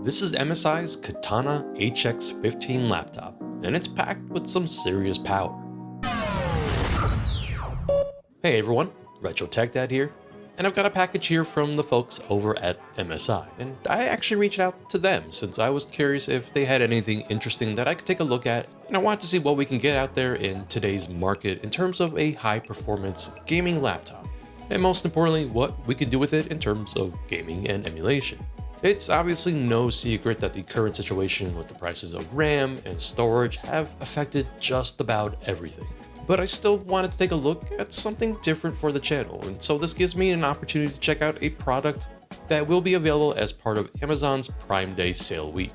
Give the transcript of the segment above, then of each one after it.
This is MSI's Katana HX15 laptop, and it's packed with some serious power. Hey everyone, Retro Tech Dad here, and I've got a package here from the folks over at MSI, and I actually reached out to them since I was curious if they had anything interesting that I could take a look at, and I wanted to see what we can get out there in today's market in terms of a high-performance gaming laptop, and most importantly, what we could do with it in terms of gaming and emulation. It's obviously no secret that the current situation with the prices of RAM and storage have affected just about everything. But I still wanted to take a look at something different for the channel, and so this gives me an opportunity to check out a product that will be available as part of Amazon's Prime Day sale week.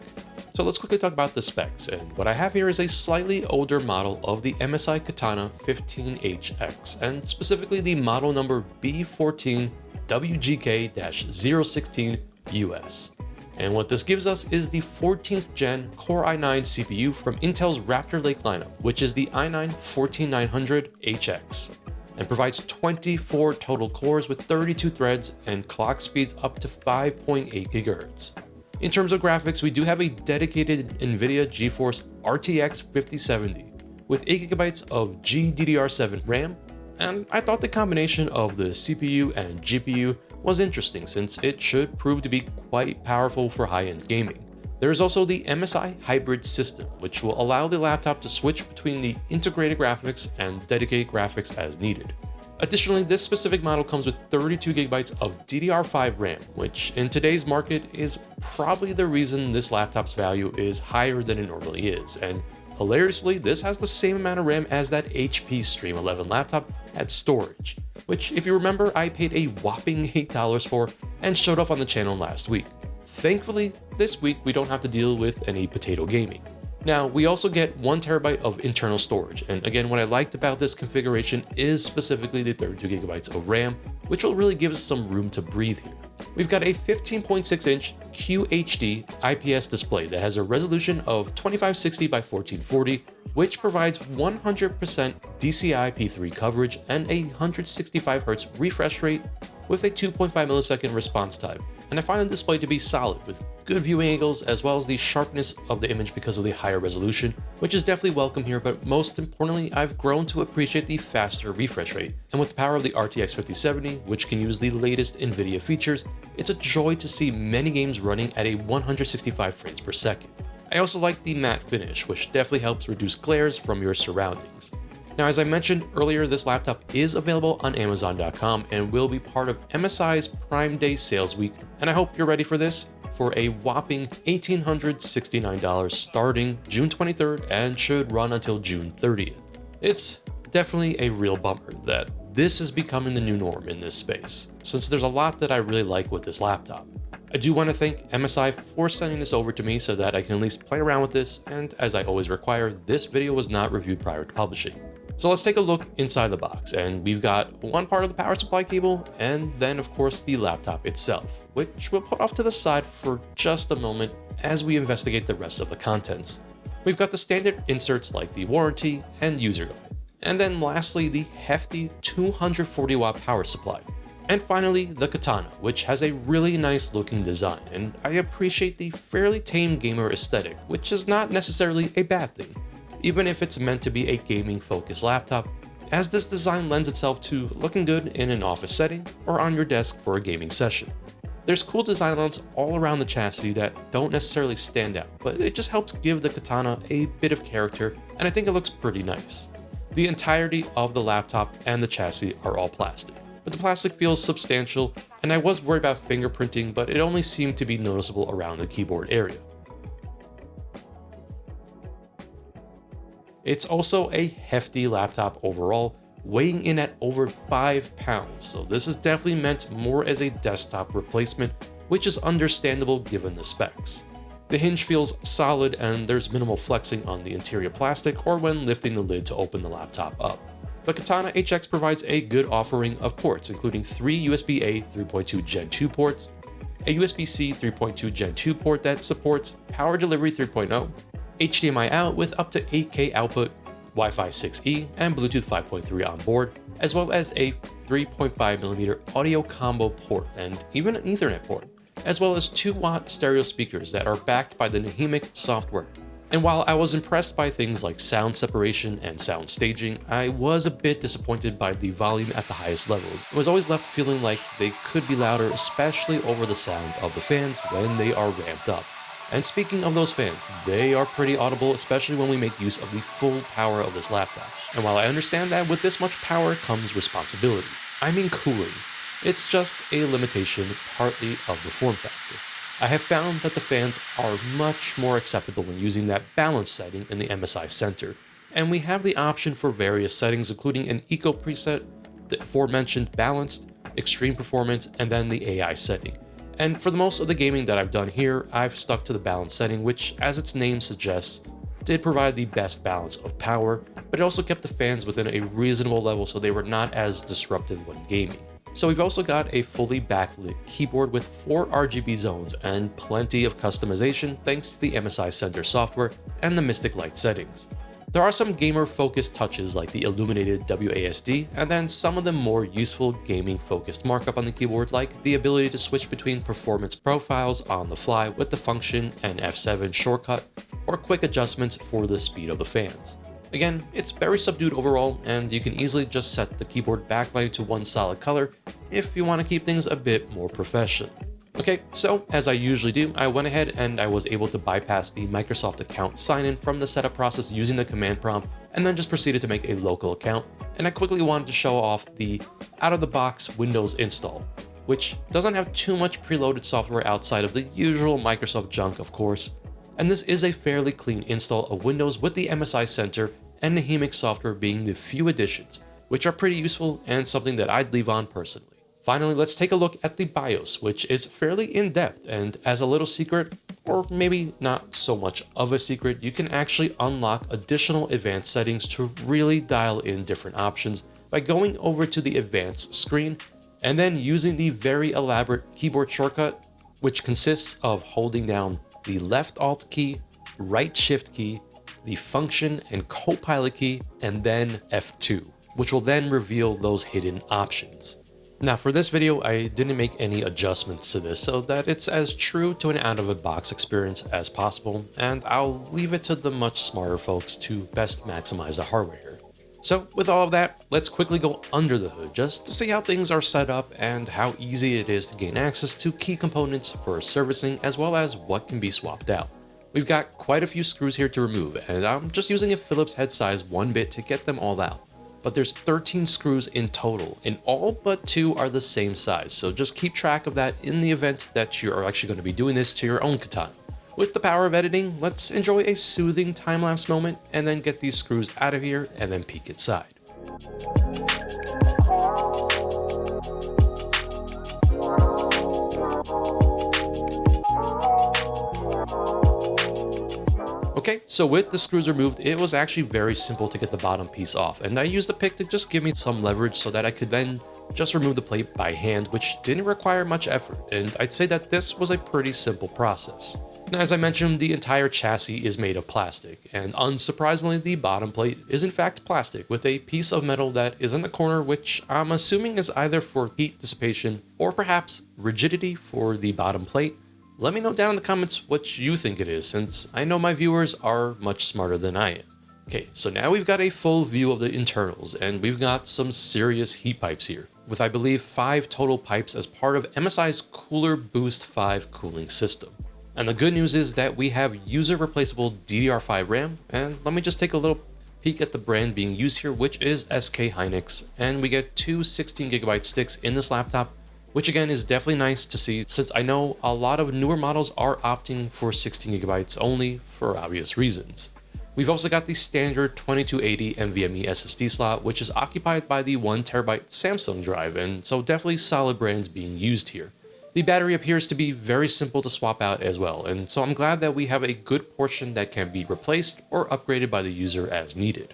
So let's quickly talk about the specs, and what I have here is a slightly older model of the MSI Katana 15HX, and specifically the model number B14WGK-016 US. And what this gives us is the 14th gen Core i9 CPU from Intel's Raptor Lake lineup, which is the i9-14900HX, and provides 24 total cores with 32 threads and clock speeds up to 5.8 GHz. In terms of graphics, we do have a dedicated NVIDIA Geforce RTX 5070 with 8 GB of GDDR7 RAM, and I thought the combination of the CPU and GPU was interesting since it should prove to be quite powerful for high-end gaming. There is also the MSI hybrid system, which will allow the laptop to switch between the integrated graphics and dedicated graphics as needed. Additionally, this specific model comes with 32 GB of DDR5 RAM, which in today's market is probably the reason this laptop's value is higher than it normally is, and hilariously, this has the same amount of RAM as that HP Stream 11 laptop had storage, which if you remember I paid a whopping $8 for and showed up on the channel last week. Thankfully, this week we don't have to deal with any potato gaming. Now, we also get 1 TB of internal storage, and again, what I liked about this configuration is specifically the 32 GB of RAM, which will really give us some room to breathe here. We've got a 15.6-inch QHD IPS display that has a resolution of 2560 by 1440, which provides 100% DCI-P3 coverage and a 165Hz refresh rate with a 2.5 millisecond response time. And I find the display to be solid with good viewing angles as well as the sharpness of the image because of the higher resolution, which is definitely welcome here, but most importantly, I've grown to appreciate the faster refresh rate. And with the power of the RTX 5070, which can use the latest NVIDIA features, it's a joy to see many games running at a 165 frames per second. I also like the matte finish, which definitely helps reduce glares from your surroundings. Now, as I mentioned earlier, this laptop is available on Amazon.com and will be part of MSI's Prime Day sales week, and I hope you're ready for this for a whopping $1,869 starting June 23rd and should run until June 30th. It's definitely a real bummer that this is becoming the new norm in this space, since there's a lot that I really like with this laptop. I do want to thank MSI for sending this over to me so that I can at least play around with this, and as I always require, this video was not reviewed prior to publishing. So let's take a look inside the box, and we've got one part of the power supply cable, and then of course the laptop itself, which we'll put off to the side for just a moment as we investigate the rest of the contents. We've got the standard inserts like the warranty and user guide, and then lastly the hefty 240 watt power supply. And finally, the Katana, which has a really nice looking design, and I appreciate the fairly tame gamer aesthetic, which is not necessarily a bad thing, even if it's meant to be a gaming focused laptop, as this design lends itself to looking good in an office setting or on your desk for a gaming session. There's cool design elements all around the chassis that don't necessarily stand out, but it just helps give the Katana a bit of character, and I think it looks pretty nice. The entirety of the laptop and the chassis are all plastic, but the plastic feels substantial, and I was worried about fingerprinting, but it only seemed to be noticeable around the keyboard area. It's also a hefty laptop overall, weighing in at over 5 pounds, so this is definitely meant more as a desktop replacement, which is understandable given the specs. The hinge feels solid and there's minimal flexing on the interior plastic or when lifting the lid to open the laptop up. The Katana HX provides a good offering of ports, including 3 USB-A 3.2 Gen 2 ports, a USB-C 3.2 Gen 2 port that supports Power Delivery 3.0, HDMI out with up to 8K output, Wi-Fi 6E, and Bluetooth 5.3 on board, as well as a 3.5mm audio combo port and even an Ethernet port. as well as 2-watt stereo speakers that are backed by the Nahimic software. And while I was impressed by things like sound separation and sound staging, I was a bit disappointed by the volume at the highest levels. I was always left feeling like they could be louder, especially over the sound of the fans when they are ramped up. And speaking of those fans, they are pretty audible, especially when we make use of the full power of this laptop. And while I understand that with this much power comes responsibility, I mean cooling. It's just a limitation partly of the form factor. I have found that the fans are much more acceptable when using that balance setting in the MSI center, and we have the option for various settings including an eco preset, the aforementioned balanced, extreme performance, and then the AI setting. And for the most of the gaming that I've done here, I've stuck to the balance setting, which, as its name suggests, did provide the best balance of power, but it also kept the fans within a reasonable level so they were not as disruptive when gaming. So we've also got a fully backlit keyboard with 4 RGB zones and plenty of customization thanks to the MSI Center software and the Mystic Light settings. There are some gamer-focused touches like the illuminated WASD, and then some of the more useful gaming-focused markup on the keyboard like the ability to switch between performance profiles on the fly with the function and F7 shortcut, or quick adjustments for the speed of the fans. Again, it's very subdued overall, and you can easily just set the keyboard backlight to one solid color if you want to keep things a bit more professional. Okay, so as I usually do, I went ahead and I was able to bypass the Microsoft account sign-in from the setup process using the command prompt, and then just proceeded to make a local account, and I quickly wanted to show off the out-of-the-box Windows install, which doesn't have too much preloaded software outside of the usual Microsoft junk, of course, and this is a fairly clean install of Windows with the MSI Center and Nahimic software being the few additions, which are pretty useful and something that I'd leave on personally. Finally, let's take a look at the BIOS, which is fairly in-depth, and as a little secret, or maybe not so much of a secret, you can actually unlock additional advanced settings to really dial in different options by going over to the advanced screen and then using the very elaborate keyboard shortcut, which consists of holding down the left Alt key, right Shift key, the function and Copilot key, and then F2, which will then reveal those hidden options. Now for this video, I didn't make any adjustments to this so that it's as true to an out-of-the-box experience as possible, and I'll leave it to the much smarter folks to best maximize the hardware here. So with all of that, let's quickly go under the hood just to see how things are set up and how easy it is to gain access to key components for servicing as well as what can be swapped out. We've got quite a few screws here to remove, and I'm just using a Phillips head size 1-bit to get them all out. But there's 13 screws in total, and all but 2 are the same size, so just keep track of that in the event that you are actually going to be doing this to your own katana. With the power of editing, let's enjoy a soothing time-lapse moment and then get these screws out of here and then peek inside. Okay, so with the screws removed, it was actually very simple to get the bottom piece off, and I used the pick to just give me some leverage so that I could then just remove the plate by hand, which didn't require much effort, and I'd say that this was a pretty simple process. Now, as I mentioned, the entire chassis is made of plastic, and unsurprisingly, the bottom plate is in fact plastic with a piece of metal that is in the corner, which I'm assuming is either for heat dissipation or perhaps rigidity for the bottom plate. Let me know down in the comments what you think it is, since I know my viewers are much smarter than I am. Okay, so now we've got a full view of the internals, and we've got some serious heat pipes here, with I believe 5 total pipes as part of MSI's Cooler Boost 5 cooling system. And the good news is that we have user replaceable DDR5 RAM, and let me just take a little peek at the brand being used here, which is SK Hynix, and we get 2 16GB sticks in this laptop, which again is definitely nice to see since I know a lot of newer models are opting for 16GB only for obvious reasons. We've also got the standard 2280 NVMe SSD slot, which is occupied by the 1TB Samsung drive, and so definitely solid brands being used here. The battery appears to be very simple to swap out as well, and so I'm glad that we have a good portion that can be replaced or upgraded by the user as needed.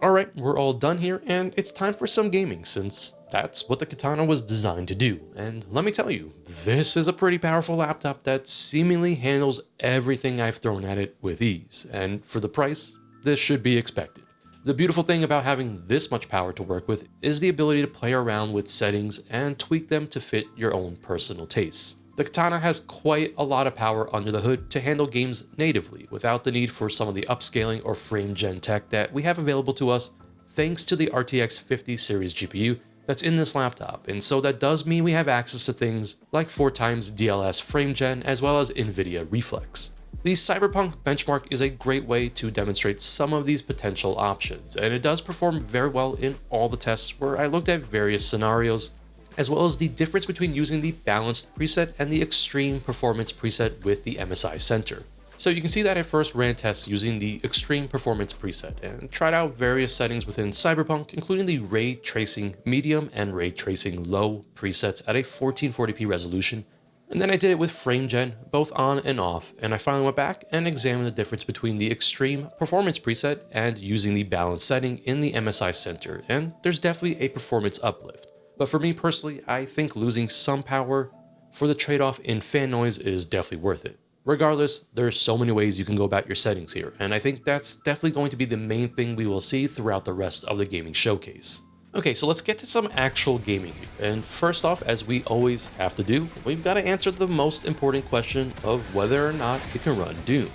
Alright, we're all done here, and it's time for some gaming, since that's what the Katana was designed to do. And let me tell you, this is a pretty powerful laptop that seemingly handles everything I've thrown at it with ease, and for the price, this should be expected. The beautiful thing about having this much power to work with is the ability to play around with settings and tweak them to fit your own personal tastes. The Katana has quite a lot of power under the hood to handle games natively without the need for some of the upscaling or frame gen tech that we have available to us thanks to the RTX 50 series GPU that's in this laptop, and so that does mean we have access to things like 4x DLS frame gen as well as NVIDIA Reflex. The Cyberpunk benchmark is a great way to demonstrate some of these potential options, and it does perform very well in all the tests where I looked at various scenarios, as well as the difference between using the balanced preset and the extreme performance preset with the MSI Center. So you can see that I first ran tests using the extreme performance preset and tried out various settings within Cyberpunk, including the ray tracing medium and ray tracing low presets at a 1440p resolution. And then I did it with frame gen, both on and off, and I finally went back and examined the difference between the extreme performance preset and using the balance setting in the MSI Center, and there's definitely a performance uplift. But for me personally, I think losing some power for the trade-off in fan noise is definitely worth it. Regardless, there's so many ways you can go about your settings here, and I think that's definitely going to be the main thing we will see throughout the rest of the gaming showcase. Okay, so let's get to some actual gaming here, and first off, as we always have to do, we've got to answer the most important question of whether or not it can run Doom.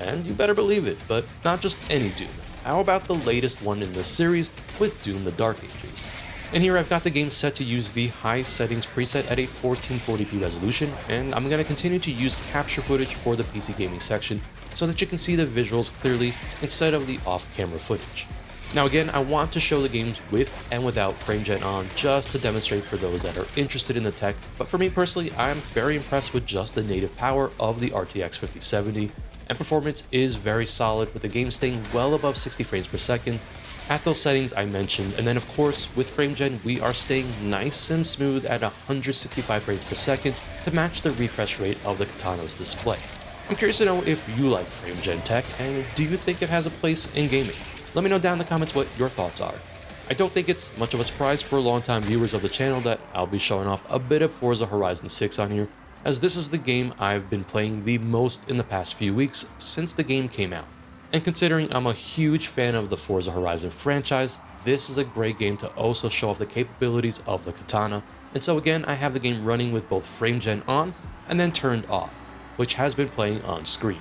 And you better believe it, but not just any Doom. How about the latest one in this series with Doom the Dark Ages? And here I've got the game set to use the high settings preset at a 1440p resolution, and I'm going to continue to use capture footage for the PC gaming section so that you can see the visuals clearly instead of the off-camera footage. Now again, I want to show the games with and without frame gen on just to demonstrate for those that are interested in the tech, but for me personally, I'm very impressed with just the native power of the RTX 5070, and performance is very solid with the game staying well above 60 frames per second at those settings I mentioned, and then of course with frame gen we are staying nice and smooth at 165 frames per second to match the refresh rate of the Katana's display. I'm curious to know if you like frame gen tech, and do you think it has a place in gaming? Let me know down in the comments what your thoughts are. I don't think it's much of a surprise for longtime viewers of the channel that I'll be showing off a bit of Forza Horizon 6 on here, as this is the game I've been playing the most in the past few weeks since the game came out. And considering I'm a huge fan of the Forza Horizon franchise, this is a great game to also show off the capabilities of the Katana. And so again, I have the game running with both frame gen on and then turned off, which has been playing on screen.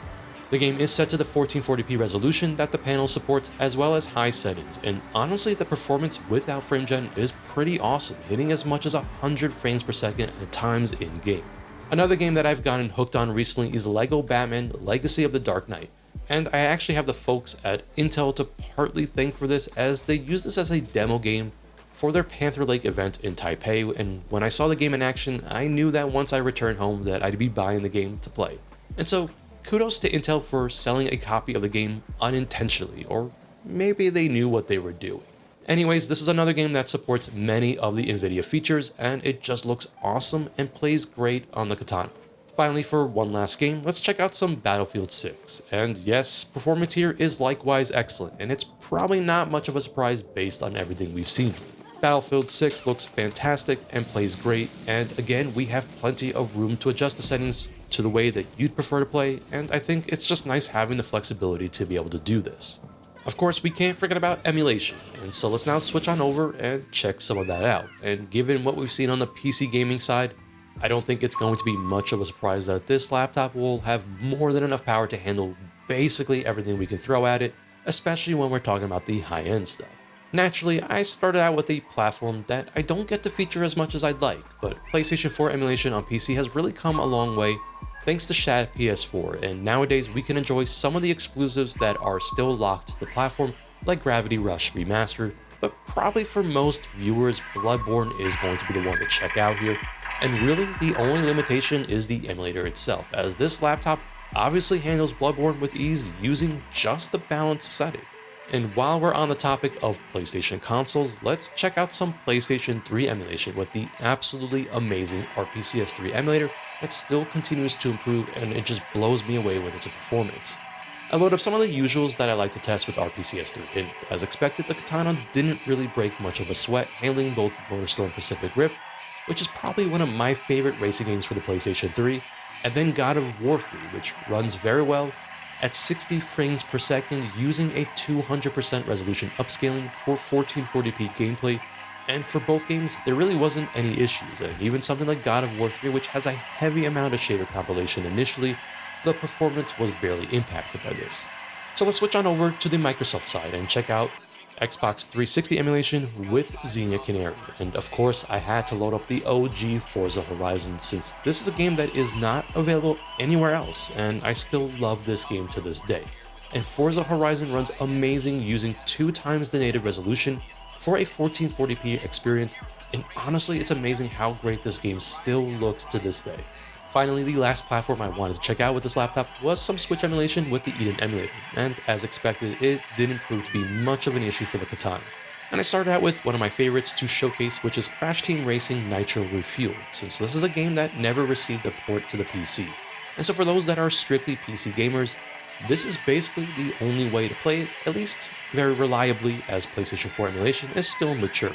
The game is set to the 1440p resolution that the panel supports, as well as high settings, and honestly the performance without frame gen is pretty awesome, hitting as much as 100 frames per second at times in game. Another game that I've gotten hooked on recently is LEGO Batman Legacy of the Dark Knight. And I actually have the folks at Intel to partly thank for this, as they used this as a demo game for their Panther Lake event in Taipei, and when I saw the game in action, I knew that once I returned home that I'd be buying the game to play. And so, kudos to Intel for selling a copy of the game unintentionally, or maybe they knew what they were doing. Anyways, this is another game that supports many of the NVIDIA features, and it just looks awesome and plays great on the Katana. Finally, for one last game, let's check out some Battlefield 6. And yes, performance here is likewise excellent, and it's probably not much of a surprise based on everything we've seen. Battlefield 6 looks fantastic and plays great, and again, we have plenty of room to adjust the settings to the way that you'd prefer to play, and I think it's just nice having the flexibility to be able to do this. Of course, we can't forget about emulation, and so let's now switch on over and check some of that out. And given what we've seen on the PC gaming side, I don't think it's going to be much of a surprise that this laptop will have more than enough power to handle basically everything we can throw at it, especially when we're talking about the high-end stuff. Naturally, I started out with a platform that I don't get to feature as much as I'd like, but PlayStation 4 emulation on PC has really come a long way thanks to Shad PS4, and nowadays we can enjoy some of the exclusives that are still locked to the platform, like Gravity Rush Remastered, but probably for most viewers, Bloodborne is going to be the one to check out here. And really, the only limitation is the emulator itself, as this laptop obviously handles Bloodborne with ease using just the balanced setting. And while we're on the topic of PlayStation consoles, let's check out some PlayStation 3 emulation with the absolutely amazing RPCS 3 emulator that still continues to improve, and it just blows me away with its performance. I load up some of the usuals that I like to test with RPCS 3, and as expected, the Katana didn't really break much of a sweat handling both MotorStorm Pacific Rift, which is probably one of my favorite racing games for the PlayStation 3, and then God of War 3, which runs very well at 60 frames per second using a 200% resolution upscaling for 1440p gameplay And for both games, there really wasn't any issues, and even something like God of War 3, which has a heavy amount of shader compilation initially, the performance was barely impacted by this. So let's switch on over to the Microsoft side and check out Xbox 360 emulation with Xenia Canary. And of course, I had to load up the OG Forza Horizon since this is a game that is not available anywhere else, and I still love this game to this day. And Forza Horizon runs amazing using 2 times the native resolution for a 1440p experience, and honestly, it's amazing how great this game still looks to this day. Finally, the last platform I wanted to check out with this laptop was some Switch emulation with the Eden emulator, and as expected, it didn't prove to be much of an issue for the Katana. And I started out with one of my favorites to showcase, which is Crash Team Racing Nitro Refueled, since this is a game that never received a port to the PC. And so for those that are strictly PC gamers, this is basically the only way to play it, at least very reliably, as PlayStation 4 emulation is still mature.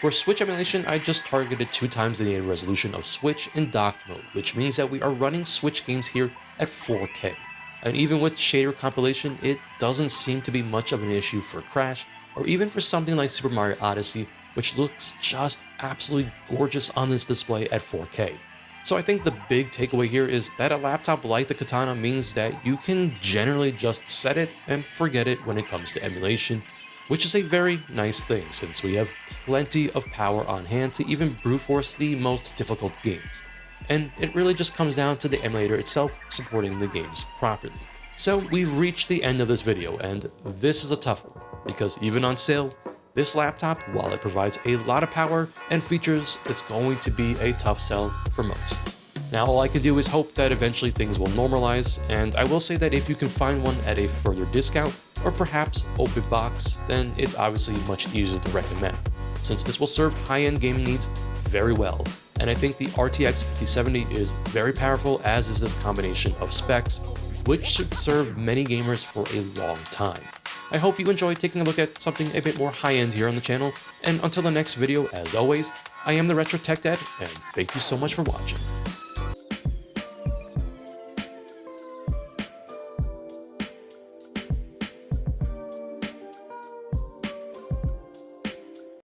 For Switch emulation, I just targeted 2 times the native resolution of Switch in docked mode, which means that we are running Switch games here at 4K. And even with shader compilation, it doesn't seem to be much of an issue for Crash, or even for something like Super Mario Odyssey, which looks just absolutely gorgeous on this display at 4K. So I think the big takeaway here is that a laptop like the Katana means that you can generally just set it and forget it when it comes to emulation, which is a very nice thing since we have plenty of power on hand to even brute force the most difficult games. And it really just comes down to the emulator itself supporting the games properly. So we've reached the end of this video, and this is a tough one, because even on sale, this laptop, while it provides a lot of power and features, it's going to be a tough sell for most. Now all I can do is hope that eventually things will normalize, and I will say that if you can find one at a further discount, or perhaps open box, then it's obviously much easier to recommend, since this will serve high-end gaming needs very well. And I think the RTX 5070 is very powerful, as is this combination of specs, which should serve many gamers for a long time. I hope you enjoyed taking a look at something a bit more high-end here on the channel, and until the next video, as always, I am the Retro Tech Dad, and thank you so much for watching.